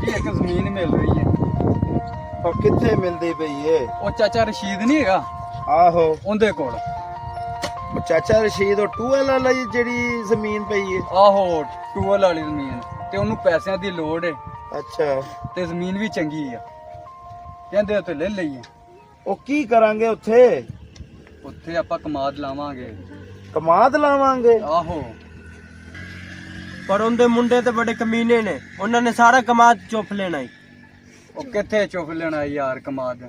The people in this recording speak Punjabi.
एक जमीन मिल रही है किथे मिलदी पई है ਉਹ ਚਾਚਾ ਰਸ਼ੀਦ ਨਹੀਂ ਹੈਗਾ आहो ਉਹਦੇ ਕੋਲ चाचा रशीद और टूएल वाला जेड़ी जमीन पई है ਆਹੋ ਟੂਵਲ ਵਾਲੀ ਜ਼ਮੀਨ ਤੇ ਉਹਨੂੰ ਪੈਸਿਆਂ ਦੀ ਲੋੜ ਹੈ अच्छा ਤੇ ਜ਼ਮੀਨ ਵੀ ਚੰਗੀ ਆ ਕਹਿੰਦੇ ਉੱਥੇ ਲੈ ਲਈਏ ਉਹ ਕੀ ਕਰਾਂਗੇ ਉੱਥੇ ਉੱਥੇ ਆਪਾਂ ਕਮਾਦ ਲਾਵਾਂਗੇ ਕਮਾਦ ਲਾਵਾਂਗੇ ਆਹੋ ਪਰ ਉਹਦੇ ਮੁੰਡੇ ਤੇ ਬੜੇ ਕਮੀਨੇ ਨੇ ਉਹਨਾਂ ਨੇ ਸਾਰਾ ਕਮਾਦ ਚੁੱਪ ਲੈਣਾ ਈ ਉਹ ਕਿੱਥੇ ਚੁੱਕ ਲੈਣਾ ਯਾਰ ਕਮਾਦ